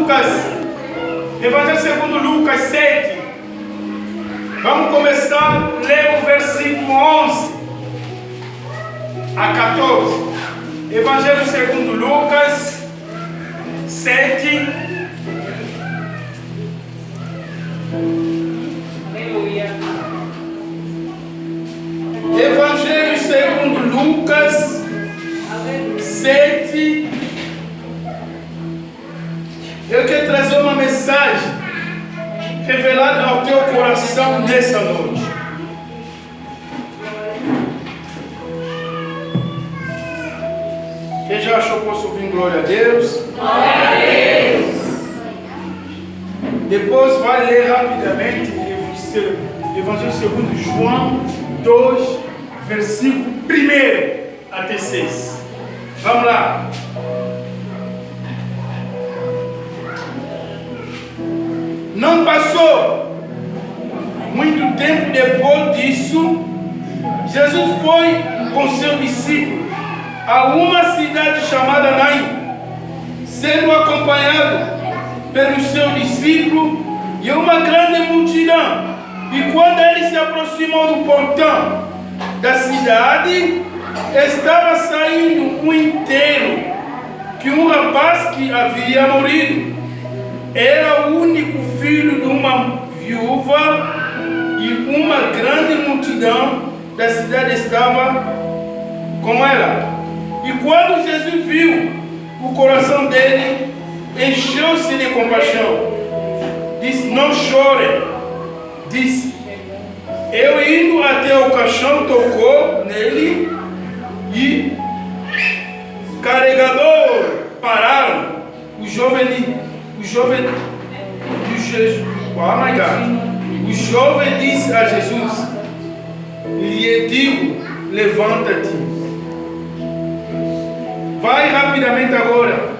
Lucas, Evangelho segundo Lucas 7. Vamos começar a ler o versículo 11 a 14. Evangelho segundo Lucas 7. Aleluia. Evangelho segundo Lucas 7. Eu quero trazer uma mensagem revelada ao teu coração nessa noite. Quem já achou que posso ouvir glória a Deus? Glória a Deus. Depois vai ler rapidamente Evangelho segundo João 2, versículo 1 até 6. Vamos lá. Não passou muito tempo depois disso, Jesus foi com seu discípulo a uma cidade chamada Naim, sendo acompanhado pelo seu discípulo e uma grande multidão. E quando ele se aproximou do portão da cidade, estava saindo um enterro que um rapaz que havia morrido. Era o único filho de uma viúva e uma grande multidão da cidade estava com ela. E quando Jesus viu, o coração dele encheu-se de compaixão. Disse: não chore. Disse: eu indo até o caixão, tocou nele e carregador pararam. O jovem de Jesus, oh my God, o jovem disse a Jesus: lhe digo, levanta-te. Vai rapidamente agora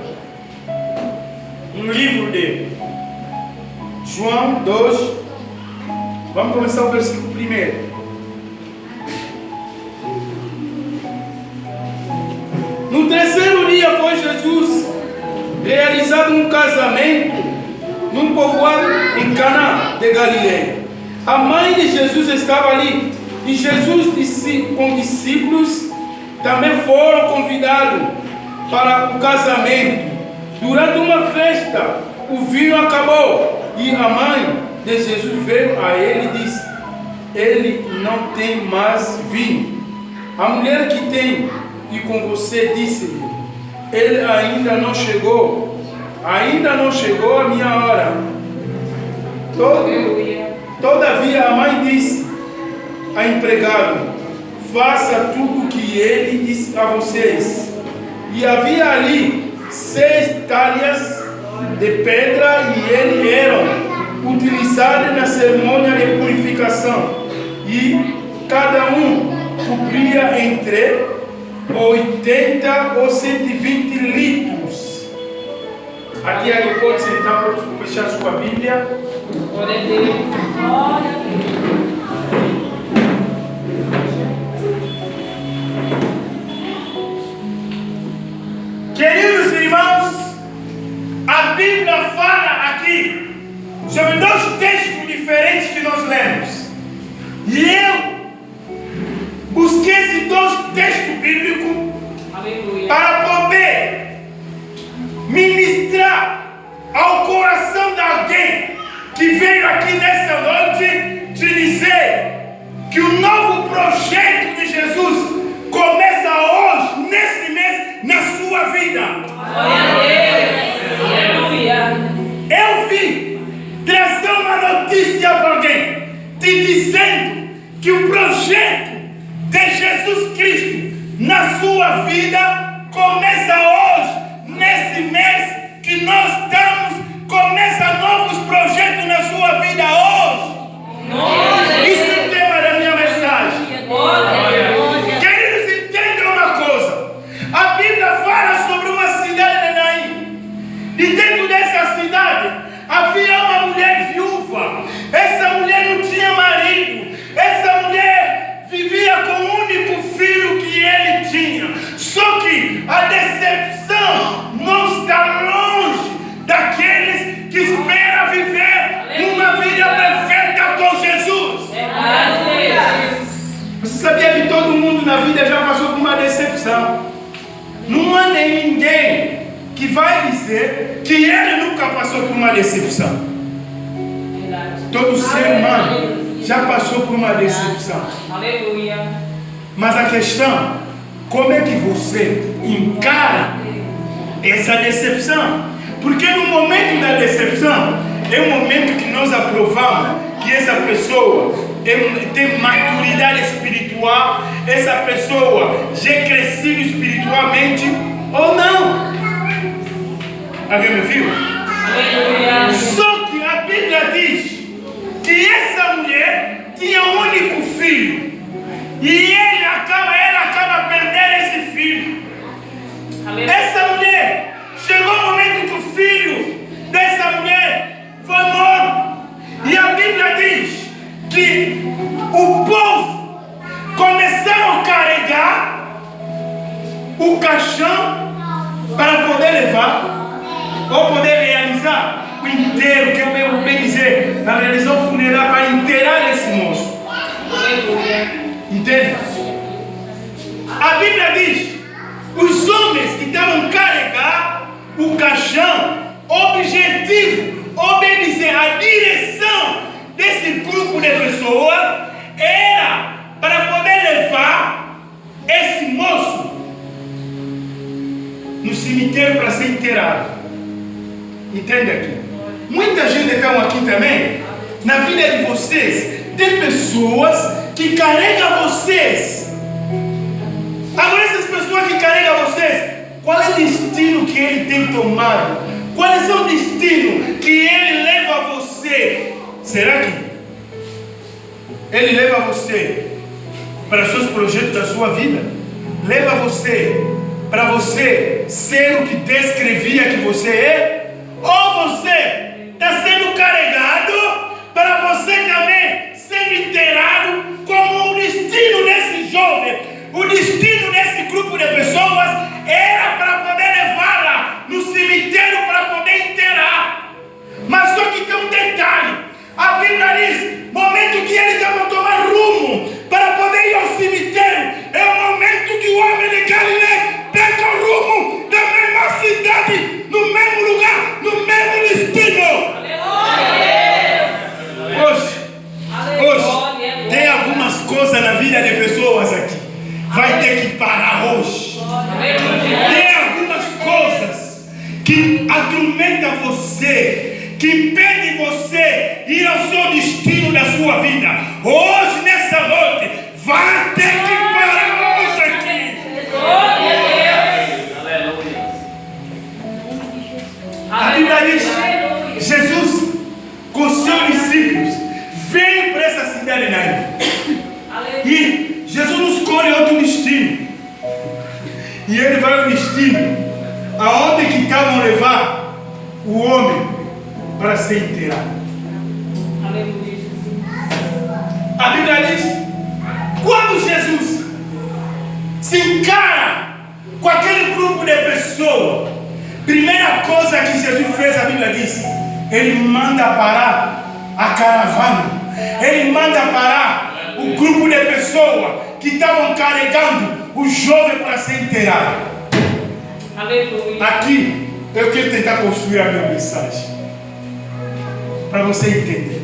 no livro de João 2. Vamos começar o versículo 1. No terceiro dia foi Jesus realizado um casamento num povoado em Caná de Galileia. A mãe de Jesus estava ali e Jesus com discípulos também foram convidados para o casamento. Durante uma festa, o vinho acabou e a mãe de Jesus veio a ele e disse: ele não tem mais vinho. A mulher que tem e com você disse-lhe: ele ainda não chegou a minha hora. Todavia a mãe disse a empregado: faça tudo o que ele disse a vocês. E havia ali 6 talhas de pedra e eles eram utilizados na cerimônia de purificação. E cada um cobria entre 80 ou 120 litros. Aqui aí pode sentar, pode fechar sua Bíblia. Glória a Deus. Glória a Deus. Queridos irmãos, a Bíblia fala aqui sobre 2 textos diferentes que nós lemos. E eu busquei esses 2 textos bíblicos, Aleluia, para poder ministrar ao coração de alguém que veio aqui nessa noite te dizer que o novo projeto de Jesus começa hoje, nesse mês, na sua vida. glória a Deus. Aleluia. Eu vim trazer uma notícia para alguém, te dizendo que o projeto de Jesus Cristo na sua vida começa hoje, nesse mês que nós estamos, começa novos projetos na sua vida hoje. Isso é o tema da minha mensagem. Queridos, entendam uma coisa. A Bíblia fala sobre uma cidade de Naim. E dentro dessa cidade havia uma mulher viúva. Essa mulher não tinha marido. Essa mulher vivia com o único filho que ele tinha. Só que a decepção não está longe daqueles Sabia que todo mundo na vida já passou por uma decepção. Não há ninguém que vai dizer que ele nunca passou por uma decepção. Todo ser humano já passou por uma decepção. Aleluia. Mas a questão, como é que você encara essa decepção? Porque no momento da decepção, é o momento que nós aprovamos que essa pessoa tem maturidade espiritual, essa pessoa já cresceu espiritualmente ou não. Alguém me viu? Aleluia. Só que a Bíblia diz que essa mulher tinha um único filho e ela acaba perdendo esse filho. Aleluia. Essa mulher, chegou o momento que o filho dessa mulher foi morto. E a Bíblia diz que o povo começou a carregar o caixão para poder levar ou poder realizar o enterro, que eu vou bem dizer, na realização funerária, para enterrar esse moço. Aleluia. Entende? A Bíblia diz: os homens que estavam carregando o caixão, objetivo, obedecer a direção desse grupo de pessoas, era para poder levar esse moço no cemitério para ser enterrado. Entende aqui? Muita gente está aqui também. Na vida de vocês, tem pessoas que carregam vocês. Agora, essas pessoas que carregam vocês, qual é o destino que ele tem tomado? Qual é o destino que ele leva a você? Será que ele leva você para os seus projetos da sua vida? Leva você para você ser o que descrevia que você é? Ou você está sendo carregado para você também ser enterrado como o destino desse jovem? O destino desse grupo de pessoas era para poder levá-la no cemitério para poder enterrar. Mas só que tem um detalhe. A Bíblia diz: momento que ele estava tomando rumo para poder ir ao cemitério, é o momento que o homem de Galileia pega o rumo da mesma cidade, no mesmo lugar, no mesmo destino. Hoje tem algumas coisas na vida de pessoas aqui. Vai ter que parar hoje. Tem algumas coisas que atormentam você, que impedem você ir ao seu destino da sua vida. Hoje, nessa noite, vai ter que parar hoje aqui. A Bíblia diz: Jesus com seus discípulos veio para essa cidade Naim. E Jesus não escolhe outro destino. E ele vai ao destino aonde que estavam levar o homem para ser enterrado. Aleluia. A Bíblia diz: quando Jesus se encara com aquele grupo de pessoas, primeira coisa que Jesus fez, a Bíblia diz, ele manda parar a caravana. Ele manda parar o grupo de pessoas que estavam carregando o jovem para ser enterrado. Aleluia. Aqui eu quero tentar construir a minha mensagem para você entender.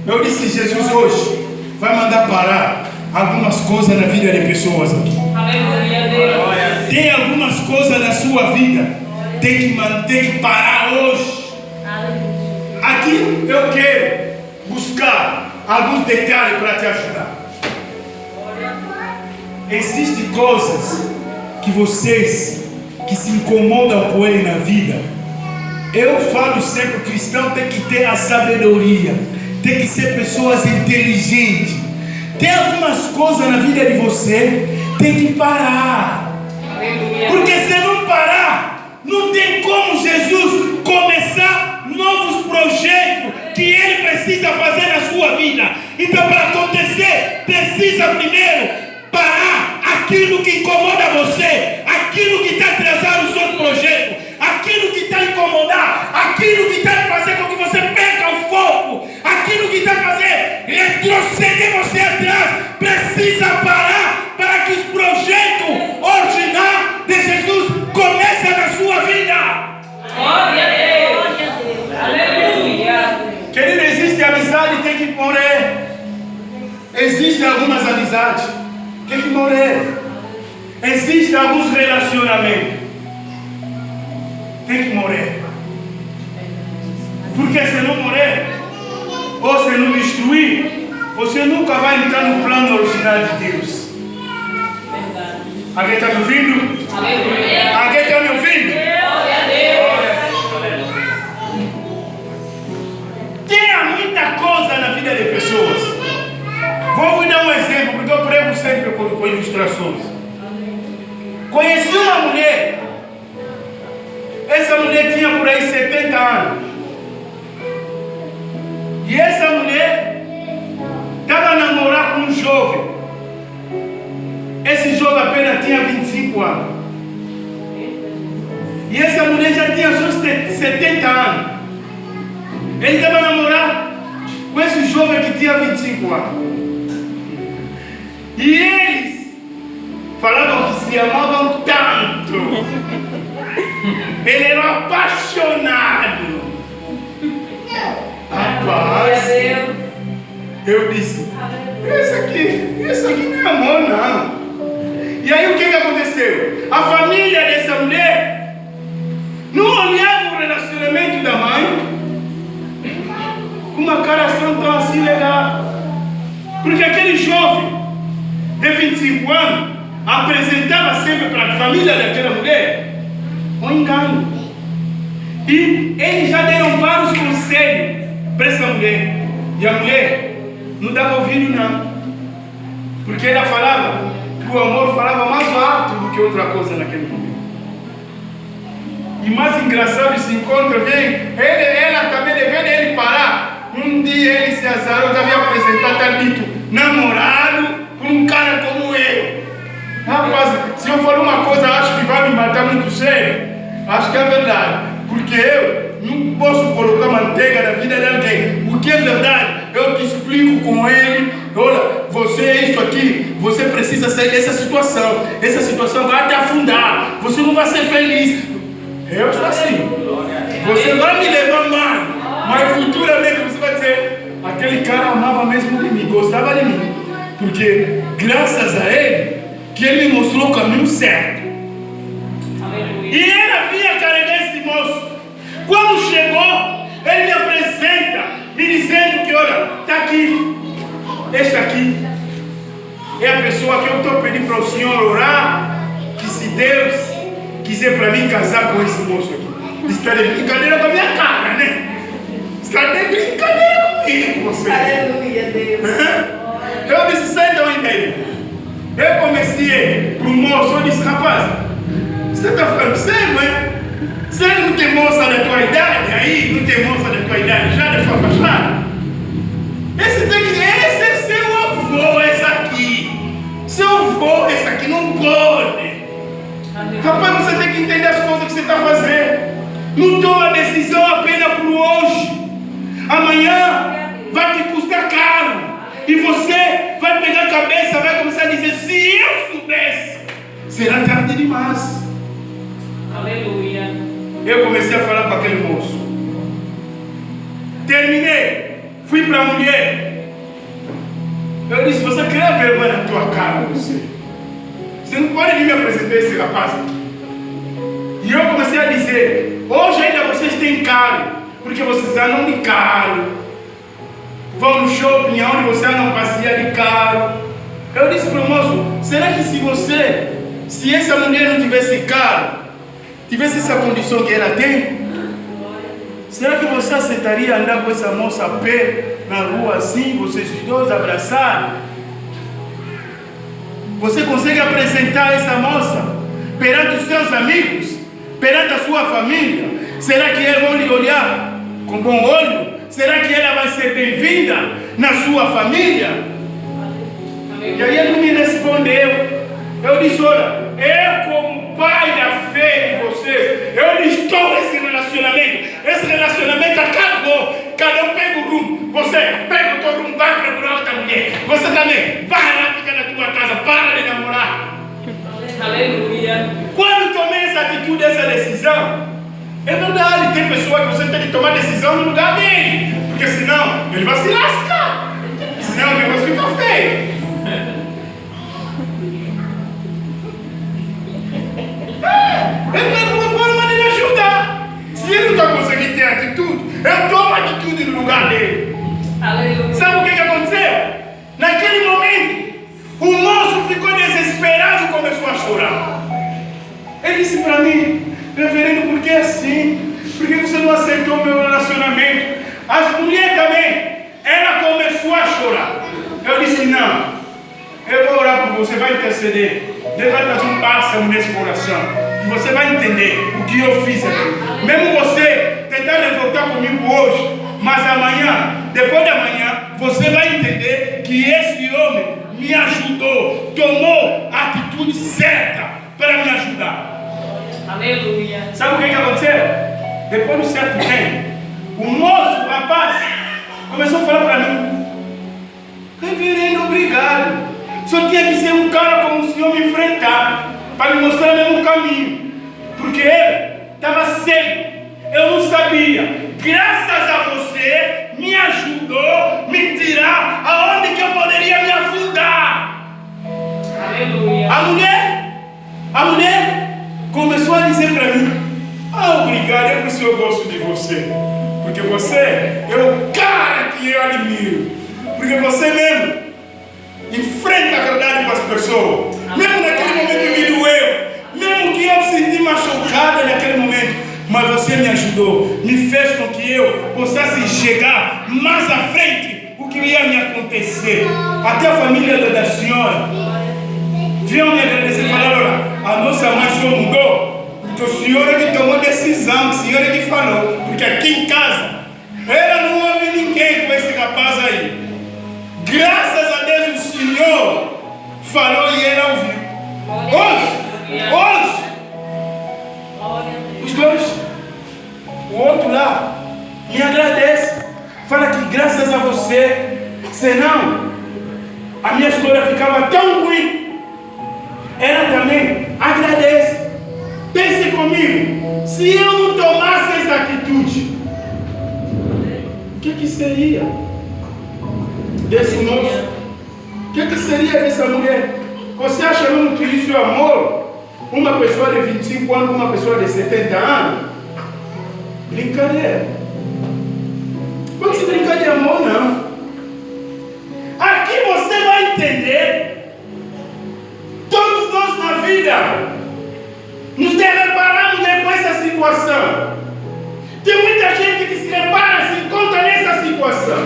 Eu disse que Jesus hoje vai mandar parar algumas coisas na vida de pessoas aqui. Aleluia, Deus. Tem algumas coisas na sua vida tem que parar hoje. Aqui eu quero buscar alguns detalhes para te ajudar. Existem coisas que vocês que se incomodam com ele na vida. Eu falo sempre: o cristão tem que ter a sabedoria, tem que ser pessoas inteligentes. Tem algumas coisas na vida de você tem que parar. Porque se não parar, não tem como Jesus começar novos projetos que ele precisa fazer na sua vida. Então, para acontecer, precisa primeiro parar aquilo que incomoda você, aquilo que está atrasando os seus projetos, aquilo que está incomodando, aquilo que está fazendo com que você perca o foco, aquilo que está fazendo retroceder você atrás, precisa parar. amizade. Tem que morrer. Existem alguns relacionamentos. Tem que morrer. Porque se não morrer, ou se não destruir, você nunca vai entrar no plano original de Deus. Alguém está me ouvindo? Aleluia. Alguém está me ouvindo? Glória a Deus. Tinha muita coisa na vida de pessoas. Vou vos dar um exemplo, porque eu prego sempre com ilustrações. Conheci uma mulher. Essa mulher tinha por aí 70 anos. E essa mulher estava a namorar com um jovem. Esse jovem apenas tinha 25 anos. E essa mulher já tinha seus 70 anos. Ele estava a namorar com esse jovem que tinha 25 anos. E eles falavam que se amavam tanto. Ele era apaixonado. Rapaz, eu disse, isso aqui não é amor não. E aí o que aconteceu? A família dessa mulher não olhava o relacionamento da mãe com uma cara tão assim legal. Porque aquele jovem de 25 anos apresentava sempre para a família daquela mulher um engano. E eles já deram vários conselhos para essa mulher. E a mulher não dava ouvido não. Porque ela falava que o amor falava mais alto do que outra coisa naquele momento. E mais engraçado se encontra, vem, ela também devendo ele parar. Um dia ele se azarou, já havia apresentado talito namorado com um cara como eu. Rapaz, se eu falar uma coisa, acho que vai me matar muito sério. Acho que é verdade. Porque eu não posso colocar manteiga na vida de alguém. O que é verdade, eu te explico com ele. Olha, você é isso aqui. Você precisa sair dessa situação. Essa situação vai te afundar. Você não vai ser feliz. Eu sou assim. Você vai me levar mal. Mas futuramente você vai dizer: aquele cara amava mesmo de mim, gostava de mim. Porque graças a ele, que ele me mostrou o caminho certo. E ela vinha carregar esse moço. Quando chegou, ele me apresenta, me dizendo que, olha, está aqui. Esta aqui é a pessoa que eu estou pedindo para o Senhor orar, que se Deus quiser para mim casar com esse moço aqui. Está de brincadeira com a minha cara, né? Está de brincadeira comigo, você. Aleluia, Deus. Eu disse, senta onde ele. Eu comecei para o moço, eu disse, rapaz, você está ficando cego, hein? Será que não tem moça da tua idade aí? Não tem moça da tua idade já, da tua fachada? Esse é seu avô, esse aqui. Seu avô, esse aqui não pode. Rapaz, você tem que entender as coisas que você está fazendo. Não toma decisão apenas para o hoje. Amanhã vai te custar caro. E você vai pegar a cabeça, vai começar a dizer, se eu soubesse, será tarde demais. Aleluia. Eu comecei a falar com aquele moço. Terminei. Fui para a mulher. Eu disse, você quer vergonha na tua cara, você? Você não pode vir me apresentar esse rapaz aqui. E eu comecei a dizer, hoje ainda vocês têm carro, porque vocês andam de carro. Vão no shopping onde você não passeia de carro. Eu disse para o moço, será que se essa mulher não tivesse carro, tivesse essa condição que ela tem, será que você aceitaria andar com essa moça a pé na rua assim, vocês dois abraçados? Você consegue apresentar essa moça perante os seus amigos, perante a sua família? Será que eles vão lhe olhar com bom olho? Será que ela vai ser bem-vinda na sua família? E aí ele me respondeu. Eu disse, olha, eu como pai da fé de vocês, eu lhe estou nesse relacionamento. Esse relacionamento acabou. Cada um pega o rumo. Você pega o teu rumo, vai procurar outra mulher. Você também, vai lá, fica na tua casa, para de namorar. Aleluia. Quando tomei essa atitude, essa decisão, é verdade, tem pessoa que você tem que tomar decisão no lugar dele. Porque senão, ele vai se lascar. Senão o negócio fica feio. Eu tomo atitude no lugar dele. Aleluia. Sabe o que aconteceu? Naquele momento, o moço ficou desesperado e começou a chorar. Ele disse para mim: reverendo, por que assim? Por que você não aceitou o meu relacionamento? As mulheres também. Ela começou a chorar. Eu disse: não, eu vou orar por você, vai interceder. Deus vai trazer um bálsamo nesse coração. E você vai entender o que eu fiz aqui. Mesmo você tentar revoltar comigo hoje, mas amanhã, depois da manhã, você vai entender que esse homem me ajudou, tomou a atitude certa para me ajudar. Aleluia. Sabe o que aconteceu? Depois de um certo tempo, o moço, o rapaz, começou a falar para mim: reverendo, obrigado. Só tinha que ser um cara como o senhor me enfrentar, para me mostrar o mesmo caminho. Porque ele estava cego, eu não sabia. Graças a você, me ajudou, me tirar aonde que eu poderia me afundar. Aleluia. A mulher começou a dizer para mim: ah, obrigado, é por isso eu gosto de você. Porque você é o cara que eu admiro. Porque você mesmo enfrenta a verdade com as pessoas. Mesmo naquele momento que me doeu, mesmo que eu senti machucada naquele momento, mas você me ajudou, me fez com que eu possa chegar mais à frente o que ia me acontecer. Até a família da senhora veio me agradecer e falar: olha, a nossa mãe só mudou porque o senhor é que tomou decisão, o senhor é que falou. Porque aqui em casa ela não ouve ninguém com esse rapaz aí. Graças a Deus o senhor falou e ela ouviu. Hoje, os dois, o outro lá me agradece, fala que graças a você, senão a minha história ficava tão ruim. Ela também agradece. Pense comigo, se eu não tomasse essa atitude, o que seria desse moço? O que seria dessa mulher? Você acha mesmo que isso é amor? Uma pessoa de 25 anos, uma pessoa de 70 anos? Brincadeira. Pode se brincar de amor, não. Aqui você vai entender. Todos nós na vida nos deparamos com essa situação. Tem muita gente que se repara, se encontra nessa situação,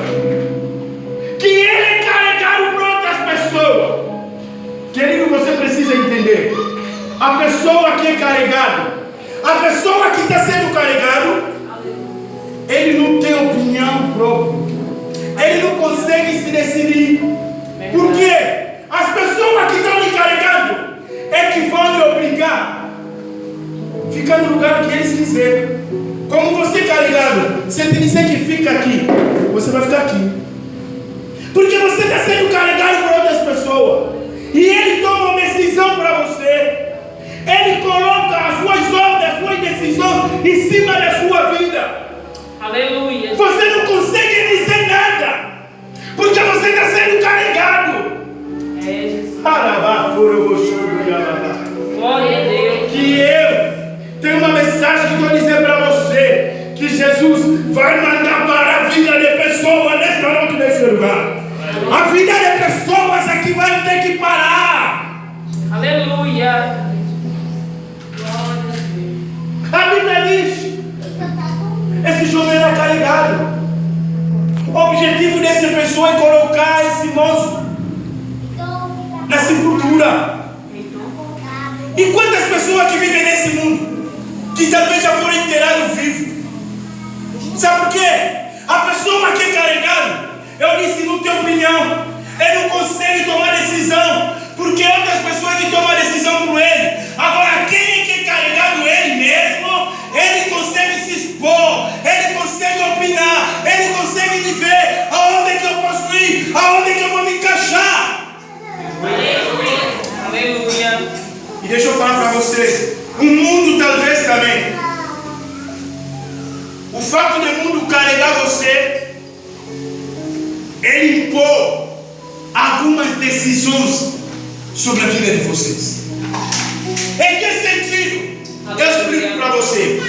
que ele é carregado por outras pessoas. Querido, você precisa entender: a pessoa que é carregada, a pessoa que está sendo carregado, ele não tem opinião própria, ele não consegue se decidir. Por quê? As pessoas que estão lhe carregando é que vão lhe obrigar a ficar no lugar que eles quiserem. Como você carregado, se ele dizer que fica aqui, você vai ficar aqui. Porque você está sendo carregado por outras pessoas. E ele toma uma decisão para você. Ele coloca as suas ordens, as suas decisões em cima da sua vida. Aleluia. Você não consegue dizer nada, porque você está sendo carregado. É, Jesus. Glória a Deus. Que eu tenho uma mensagem que vou dizer para você: que Jesus vai mandar para a vida de pessoas nesta noite, nesse lugar. A vida de pessoas aqui vai ter que parar. Aleluia. A Bíblia diz: esse jovem era carregado. O objetivo dessa pessoa é colocar esse moço na sepultura. E quantas pessoas que vivem nesse mundo, que talvez já foram enterrados vivos? Sabe por quê? A pessoa que é carregada, eu disse, não tem opinião. Ele não consegue tomar decisão, porque outras pessoas que tomam decisão por ele. Agora, quem é que é carregado? Ele mesmo. Ele consegue se expor, ele consegue opinar, ele consegue dizer aonde é que eu posso ir, aonde é que eu vou me encaixar. Aleluia. E deixa eu falar para você, o mundo talvez também, o fato do mundo carregar você, ele impõe algumas decisões sobre a vida de vocês. Em que sentido? Eu explico para você.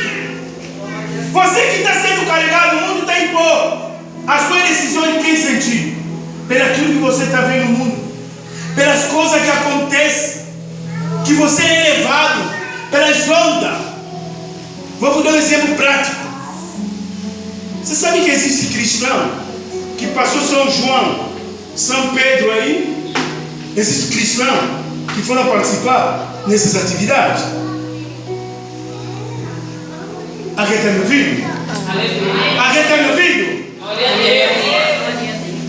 Você que está sendo carregado, o mundo está pôr as suas decisões em quem sentido? Pelaquilo que você está vendo no mundo, pelas coisas que acontecem, que você é levado, pelas ondas. Vou dar um exemplo prático. Você sabe que existe cristão que passou São João, São Pedro aí? Existe cristão que foram participar nessas atividades? Alguém está me ouvindo? Alguém está me ouvindo?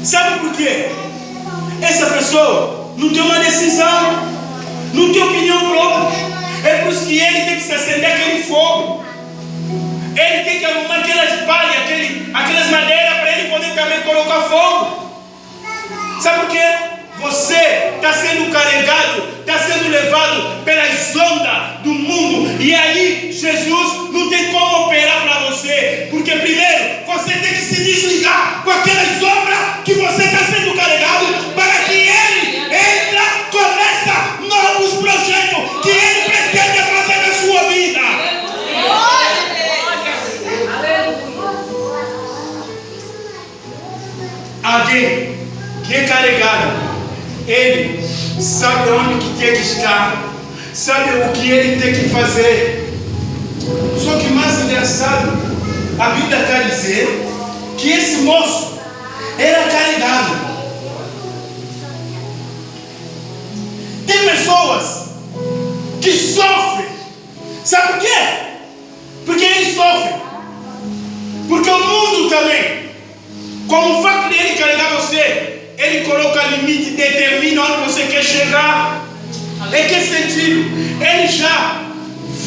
Sabe por quê? Essa pessoa não tem uma decisão, não tem opinião própria. É por isso que ele tem que se acender aquele fogo. Ele tem que arrumar aquelas palhas, aquelas madeiras para ele poder também colocar fogo. Sabe por quê? Você está sendo carregado, está sendo levado pelas ondas do mundo. E aí Jesus não tem como operar para você. Porque primeiro você tem que se desligar com aquelas sombras que você está sendo carregado, para que ele começa novos projetos que ele pretende fazer na sua vida. Alguém que é carregado, ele sabe onde que tem que estar, sabe o que ele tem que fazer. Só que mais engraçado, a Bíblia está dizendo que esse moço era carregado. Tem pessoas que sofrem. Sabe por quê? Porque eles sofrem. Porque o mundo também, como o fato de ele carregar você, ele coloca limite, determina onde você quer chegar. Em que sentido? Ele já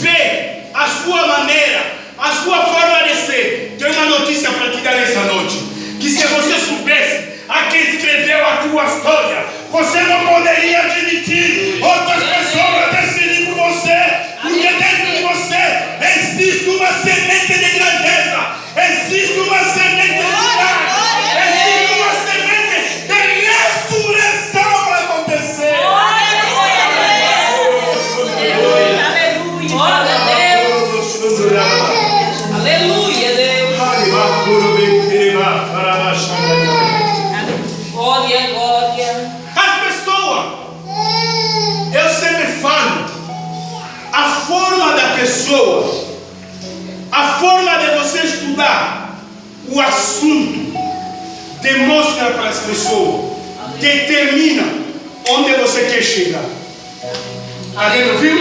vê a sua maneira, a sua forma de ser. Tenho uma notícia para te dar nessa noite: que se você soubesse a quem escreveu a tua história, você não poderia admitir outras pessoas decidirem por você. Porque dentro de você existe uma semente de grandeza, existe uma semente de milagre, existe uma semente de ressurreição para acontecer. Aleluia, Deus. Glória. As pessoas, eu sempre falo, a forma da pessoa, a forma de você estudar o assunto, demonstra para as pessoas, determina onde você quer chegar. Alguém ouviu?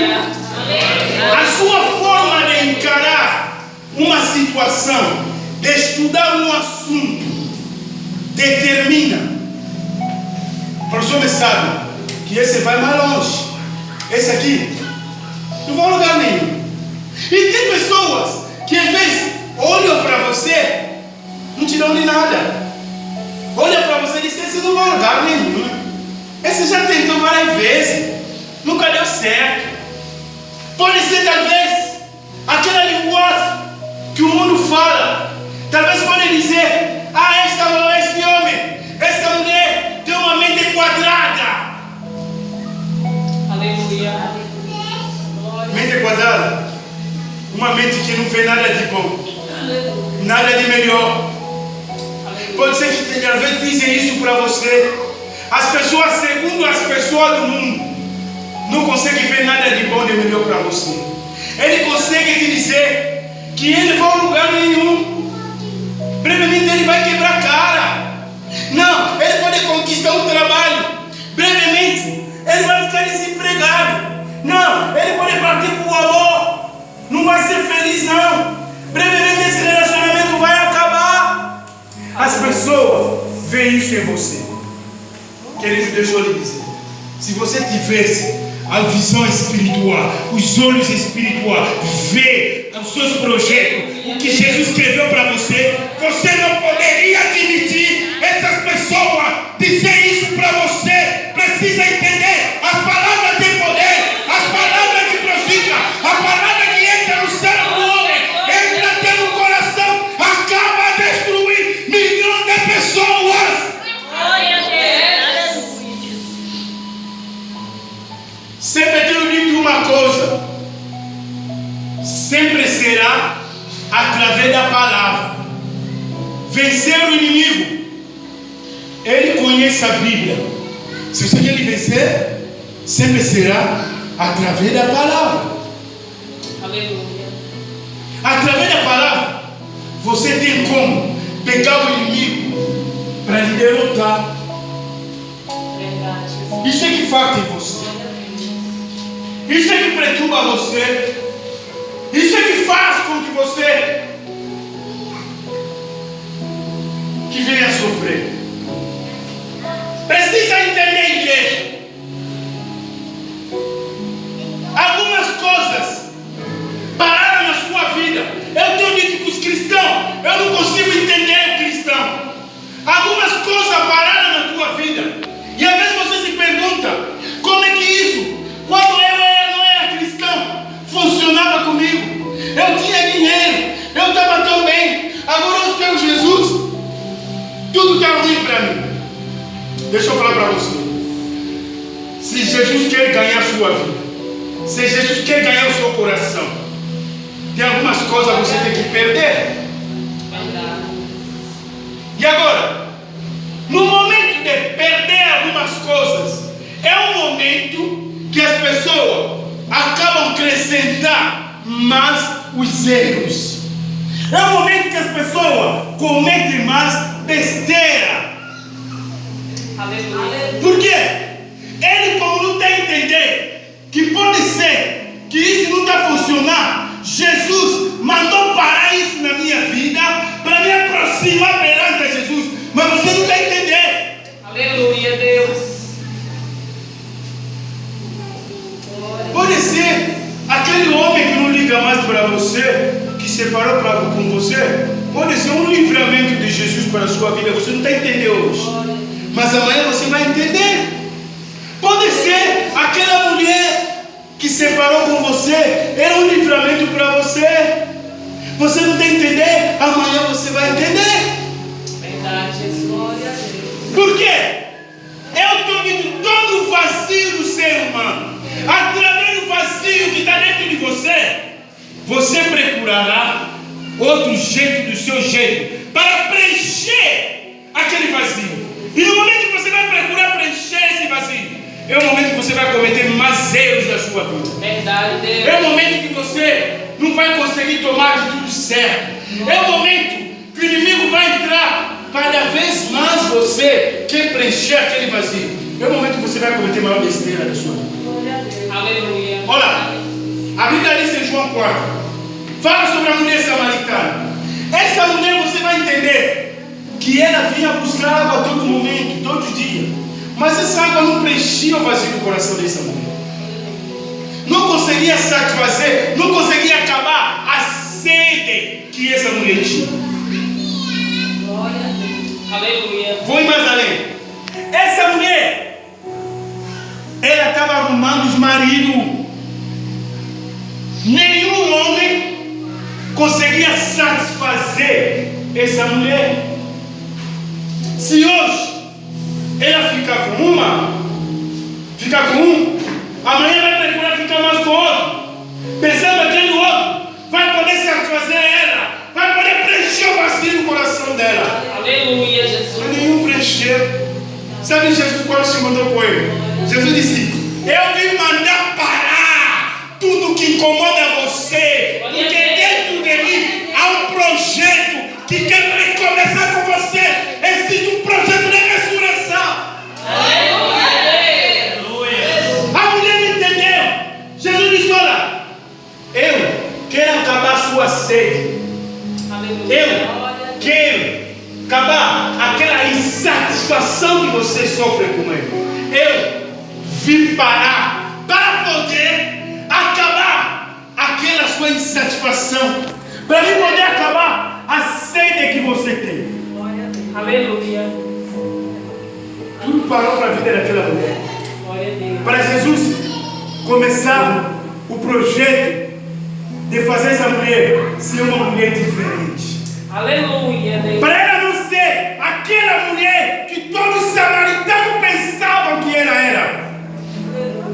A sua forma de encarar uma situação, de estudar um assunto, determina. O professor me sabe que esse vai mais longe, esse aqui não vai a lugar nenhum. E tem pessoas que às vezes olham para você, não te dão nem nada. Olha para você e diz: esse não vai a lugar nenhum, esse já tentou várias vezes, nunca deu certo. Pode ser talvez aquela linguagem que o mundo fala. Talvez pode dizer: ah, esse homem, essa mulher tem uma mente quadrada. Aleluia. Mente quadrada, uma mente que não vê nada de bom, nada de melhor. Pode ser que às vezes dizem isso para você. As pessoas, segundo as pessoas do mundo, não conseguem ver nada de bom, de melhor para você. Ele consegue te dizer que ele vai a lugar nenhum. Brevemente ele vai quebrar a cara. Não, ele pode conquistar um trabalho. Brevemente ele vai ficar desempregado. Não, ele pode partir para o amor. Não vai ser feliz não. Brevemente esse relacionamento vai acabar. As pessoas veem isso em você. Querido, deixa eu lhe dizer, se você tivesse a visão espiritual, os olhos espirituais, ver os seus projetos, o que Jesus escreveu para você, você não poderia admitir essas pessoas dizer isso para você. Precisa entender: as palavras têm poder, as palavras que profitam, a palavra que entra no cérebro do homem, entra até no coração, acaba a destruir milhões de pessoas. Sempre tenho dito uma coisa: sempre será através da palavra. vencer o inimigo, ele conhece a Bíblia. Se você quer ele vencer, sempre será através da palavra. Aleluia. Através da palavra, você tem como pegar o inimigo para lhe derrotar. Verdade. Isso é que falta em você. Isso é que perturba você. Isso é que faz com que você que venha a sofrer. Precisa entender, igreja. Algumas coisas pararam na sua vida. Eu tenho dito que os cristãos, eu não consigo entender o cristão. Algumas coisas pararam na tua vida. E às vezes você se pergunta, como é que isso, quando eu não era cristão, funcionava comigo? Eu tinha dinheiro, eu estava tão bem. Agora eu tenho Jesus, tudo está ruim para mim. Deixa eu falar para você. Se Jesus quer ganhar a sua vida, se Jesus quer ganhar o seu coração, tem algumas coisas que você tem que perder. E agora, no momento de perder algumas coisas, é um momento que as pessoas acabam acrescentando mais os erros. É um momento que as pessoas cometem mais besteira. Aleluia. Por quê? Ele, como não está a entender que pode ser que isso não está funcionando, Jesus mandou parar isso na minha vida para me aproximar perante Jesus. Mas você não está entendendo. Aleluia, Deus. Pode ser aquele homem que não liga mais para você, que separou com você. Pode ser um livramento de Jesus para a sua vida. Você não está entendendo hoje, mas amanhã você vai entender. Pode ser aquela mulher que separou com você, era um livramento para você. Você não está entendendo, amanhã você vai entender. Verdade, glória a Deus. Por quê? Eu estou vendo todo o vazio do ser humano. Através do vazio que está dentro de você, você procurará outro jeito do seu jeito para preencher aquele vazio. E no momento que você vai procurar preencher esse vazio, é o momento que você vai cometer mais erros da sua vida. Verdade, Deus. É o momento que você não vai conseguir tomar de tudo certo. É o momento que o inimigo vai entrar. Cada vez mais você quer preencher aquele vazio. É o momento que você vai cometer maior besteira da sua vida. Aleluia. Olha, a Bíblia diz em João 4, fala sobre a mulher samaritana. Essa mulher você vai entender que ela vinha buscar água a todo momento, todo dia. Mas essa água não preenchia o vazio do coração dessa mulher. Não conseguia satisfazer, não conseguia acabar a sede que essa mulher tinha. Glória a Deus. Aleluia. Vou ir mais além. Essa mulher, ela estava arrumando os maridos. Nenhum homem conseguia satisfazer essa mulher. Se hoje ela ficar com uma, ficar com um, amanhã vai procurar ficar mais com outro, pensando aquele outro vai poder satisfazer ela, vai poder preencher o vazio no coração dela. Aleluia, Jesus. Mas nenhum preencher. Sabe Jesus quando se mandou com ele? Jesus disse: eu vim mandar parar tudo que incomoda você, porque dentro de mim há um projeto que quer recomeçar com você. Existe um projeto de ressurreição. Aleluia. A mulher não entendeu. Jesus disse: olha, eu quero acabar a sua sede. Eu quero acabar aquela insatisfação que você sofre com ele. Eu vim parar para poder acabar aquela sua insatisfação, para mim poder acabar a sede que você tem. Aleluia. Tudo parou para a vida daquela mulher. Glória a Deus. Para Jesus começar o projeto de fazer essa mulher ser uma mulher diferente. Aleluia, Deus. Para ela não ser aquela mulher que todos os samaritanos pensavam que ela era.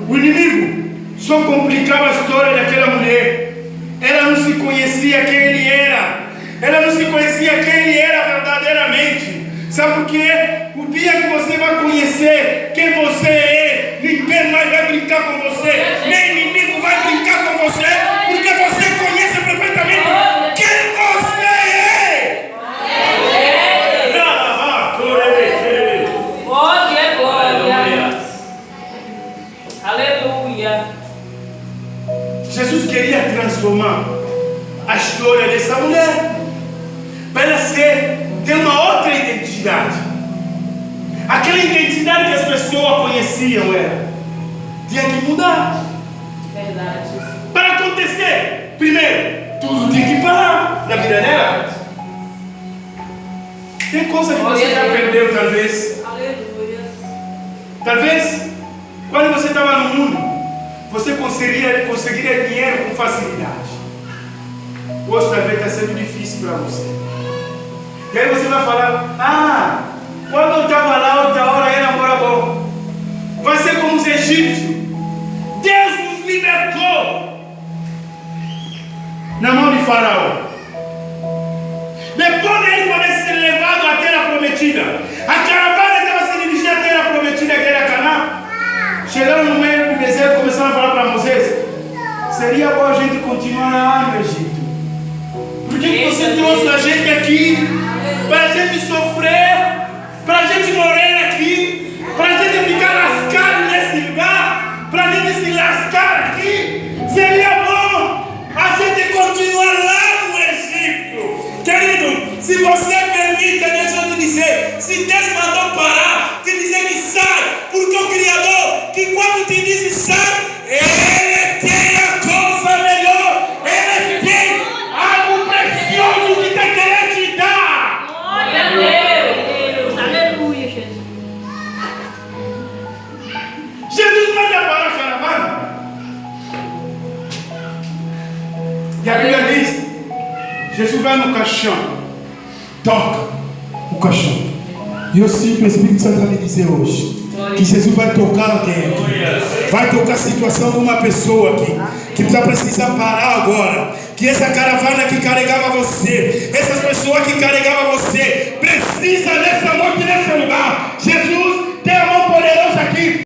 O inimigo só complicava a história daquela mulher. Ela não se conhecia quem ele era. Ela não se conhecia quem ele era verdadeiramente. Sabe por quê? O dia que você vai conhecer quem você é, ninguém mais vai brincar com você, nem inimigo vai brincar com você, porque você conhece perfeitamente quem você é. Glória, glória. Aleluia. Jesus queria transformar a história dessa mulher para ela ter uma outra identidade. Aquela identidade que as pessoas conheciam ela tinha que mudar. Verdade. Para acontecer, primeiro, tudo tem que parar na vida dela. Tem coisa que você já aprendeu, talvez. Aleluia. Talvez, quando você estava no mundo, você conseguiria dinheiro com facilidade. Hoje talvez está sendo difícil para você. E aí você vai falar, quando eu estava lá, outra hora era mora bom. Vai ser como os egípcios. Deus nos libertou na mão de Faraó. Depois de ele poder ser levado à terra prometida, a caravana estava se dirigindo à terra prometida, que era Canaã. Chegaram no meio do deserto e começaram a falar para Moisés: seria bom a gente continuar lá no Egito. Por que você trouxe a gente aqui? Para a gente sofrer, para a gente morrer aqui, para a gente ficar lascado nesse lugar, para a gente se lascar aqui. Seria bom a gente continuar lá no Egito. Querido, se você permite, deixa eu te dizer, se Deus mandou parar, te dizer que sai, porque o Criador, que quando te disse sai, Ele tem a coisa melhor, Ele tem algo precioso que está querendo te dar. Glória a Deus. Aleluia, Jesus. Jesus manda parar a caravana. E a Bíblia diz: Jesus vai no caixão, toca o caixão. E eu sinto o Espírito Santo me dizer hoje que Jesus vai tocar alguém aqui. Vai tocar a situação de uma pessoa aqui que vai precisar parar agora. Que essa caravana que carregava você, essas pessoas que carregavam